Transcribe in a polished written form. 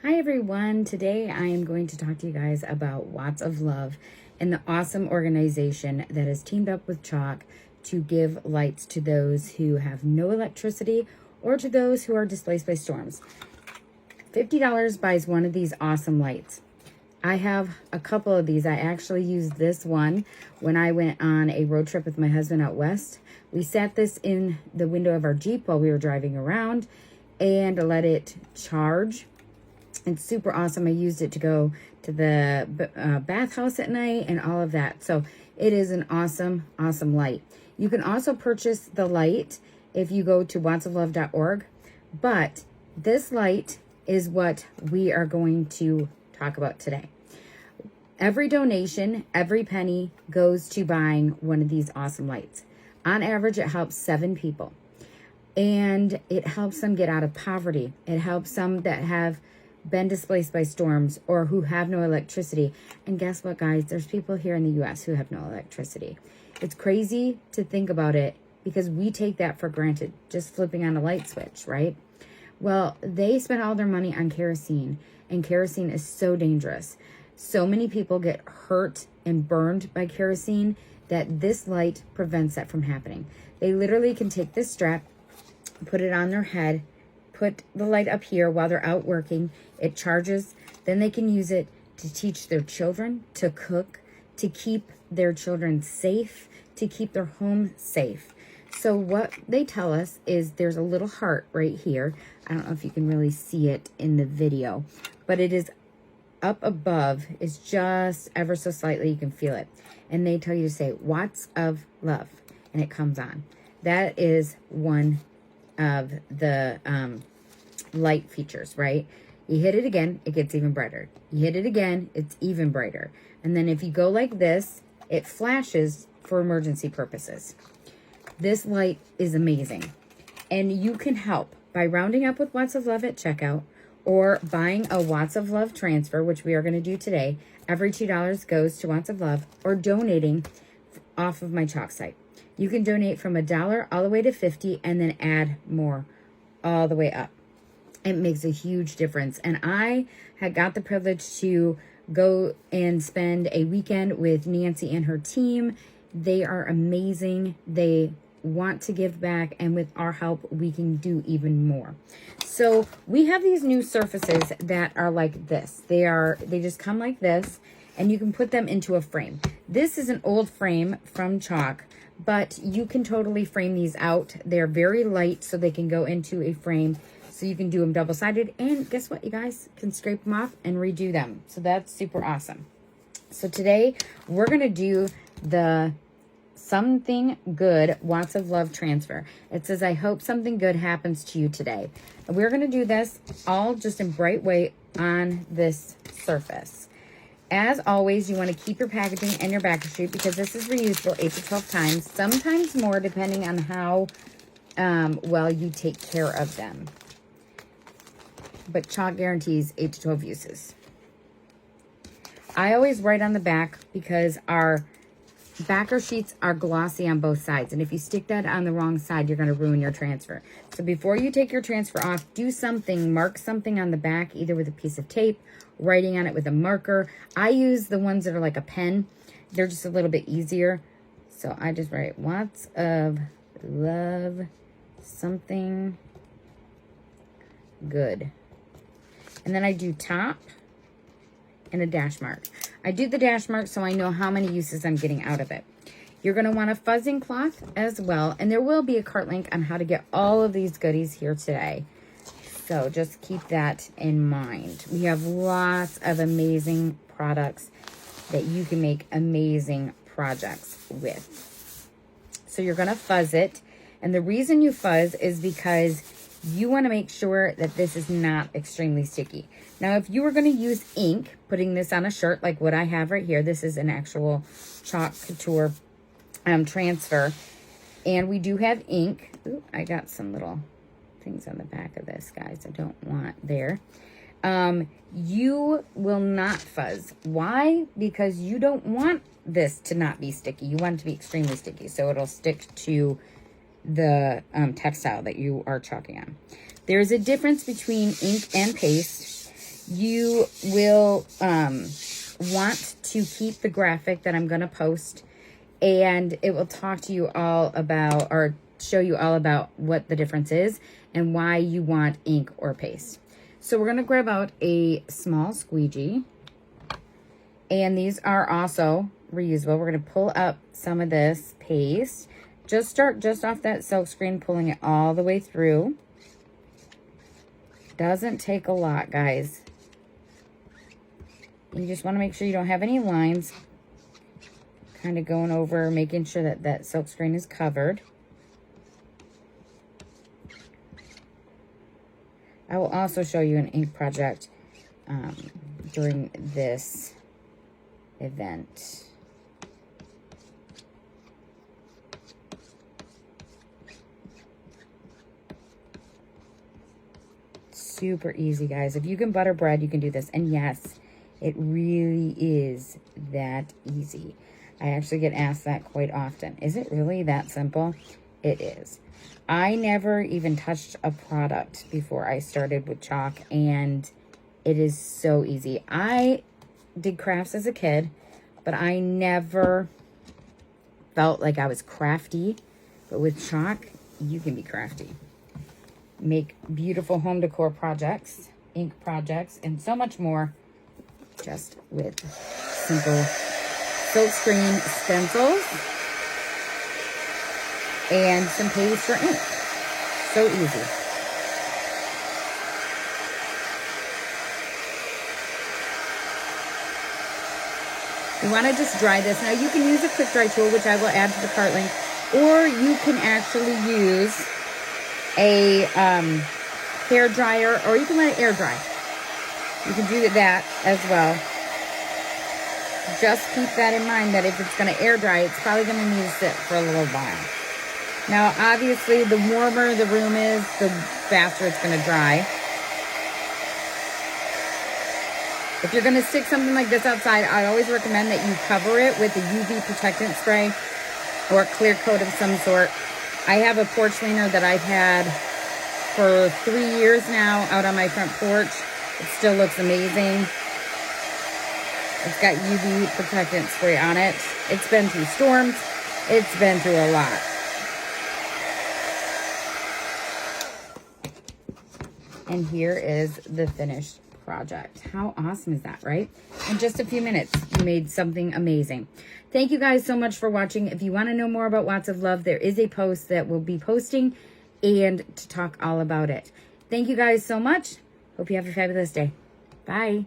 Hi everyone, today I am going to talk to you guys about Watts of Love and the awesome organization that has teamed up with Chalk to give lights to those who have no electricity or to those who are displaced by storms. $50 buys one of these awesome lights. I have a couple of these. I actually used this one when I went on a road trip with my husband out west. We sat this in the window of our Jeep while we were driving around and let it charge. It's super awesome. I used it to go to the bathhouse at night and all of that. So it is an awesome, awesome light. You can also purchase the light if you go to wattsoflove.org. But this light is what we are going to talk about today. Every donation, every penny goes to buying one of these awesome lights. On average, it helps 7 people. And it helps them get out of poverty. It helps some that have been displaced by storms or who have no electricity. And guess what, guys? There's people here in the U.S. who have no electricity. It's crazy to think about it because we take that for granted, just flipping on a light switch, right? Well, they spend all their money on kerosene, and kerosene is so dangerous. So many people get hurt and burned by kerosene that this light prevents that from happening. They literally can take this strap, put it on their head, put the light up here while they're out working. It charges. Then they can use it to teach their children, to cook, to keep their children safe, to keep their home safe. So what they tell us is there's a little heart right here. I don't know if you can really see it in the video, but it is up above. It's just ever so slightly. You can feel it. And they tell you to say, Watts of Love, and it comes on. That is one of the light features, right? You hit it again, it gets even brighter. You hit it again, it's even brighter. And then if you go like this, it flashes for emergency purposes. This light is amazing. And you can help by rounding up with Watts of Love at checkout or buying a Watts of Love transfer, which we are going to do today. Every $2 goes to Watts of Love, or donating off of my Chalk site. You can donate from $1 all the way to $50 and then add more all the way up. It makes a huge difference. And I had got the privilege to go and spend a weekend with Nancy and her team. They are amazing. They want to give back, and with our help, we can do even more. So we have these new surfaces that are like this. They just come like this, and you can put them into a frame. This is an old frame from Chalk, but you can totally frame these out. They're very light, so they can go into a frame. So you can do them double-sided, and guess what, you guys can scrape them off and redo them. So that's super awesome. So today we're going to do the Something Good Watts of Love transfer. It says, I hope something good happens to you today. And we're going to do this all just in bright white on this surface. As always, you want to keep your packaging and your backer sheet because this is reusable 8 to 12 times, sometimes more depending on how well you take care of them. But Chalk guarantees 8 to 12 uses. I always write on the back because our backer sheets are glossy on both sides. And if you stick that on the wrong side, you're going to ruin your transfer. So before you take your transfer off, do something, mark something on the back, either with a piece of tape, writing on it with a marker. I use the ones that are like a pen. They're just a little bit easier. So I just write Watts of Love, something good. And then I do top and a dash mark. I do the dash mark so I know how many uses I'm getting out of it. You're going to want a fuzzing cloth as well. And there will be a cart link on how to get all of these goodies here today. So just keep that in mind. We have lots of amazing products that you can make amazing projects with. So you're going to fuzz it. And the reason you fuzz is because you want to make sure that this is not extremely sticky. Now, if you were going to use ink, putting this on a shirt like what I have right here, this is an actual Chalk Couture transfer. And we do have ink. Ooh, I got some little things on the back of this, guys. I don't want there. You will not fuzz. Why? Because you don't want this to not be sticky. You want it to be extremely sticky, so it'll stick to the textile that you are chalking on. There's a difference between ink and paste. You will want to keep the graphic that I'm going to post, and it will talk to you all about, or show you all about what the difference is and why you want ink or paste. So we're going to grab out a small squeegee, and these are also reusable. We're going to pull up some of this paste. Just start just off that silk screen, pulling it all the way through. Doesn't take a lot, guys. You just want to make sure you don't have any lines. Kind of going over, making sure that that silk screen is covered. I will also show you an ink project during this event. Super easy, guys. If you can butter bread, you can do this. And yes, it really is that easy. I actually get asked that quite often. Is it really that simple? It is. I never even touched a product before I started with chalk, and it is so easy. I did crafts as a kid, but I never felt like I was crafty. But with chalk, you can be crafty. Make beautiful home decor projects, ink projects, and so much more just with simple silkscreen stencils and some paste for ink. So easy. You want to just dry this. Now you can use a quick dry tool, which I will add to the cart link, or you can actually use a hair dryer, or you can let it air dry. You can do that as well. Just keep that in mind, that if it's going to air dry, it's probably going to need to sit for a little while. Now, obviously, the warmer the room is, the faster it's going to dry. If you're going to stick something like this outside, I always recommend that you cover it with a UV protectant spray or a clear coat of some sort. I have a porch cleaner that I've had for 3 years now out on my front porch. It still looks amazing. It's got UV protectant spray on it. It's been through storms. It's been through a lot. And here is the finished project. How awesome is that, right? In just a few minutes, you made something amazing. Thank you guys so much for watching. If you want to know more about Watts of Love, there is a post that we'll be posting and to talk all about it. Thank you guys so much. Hope you have a fabulous day. Bye.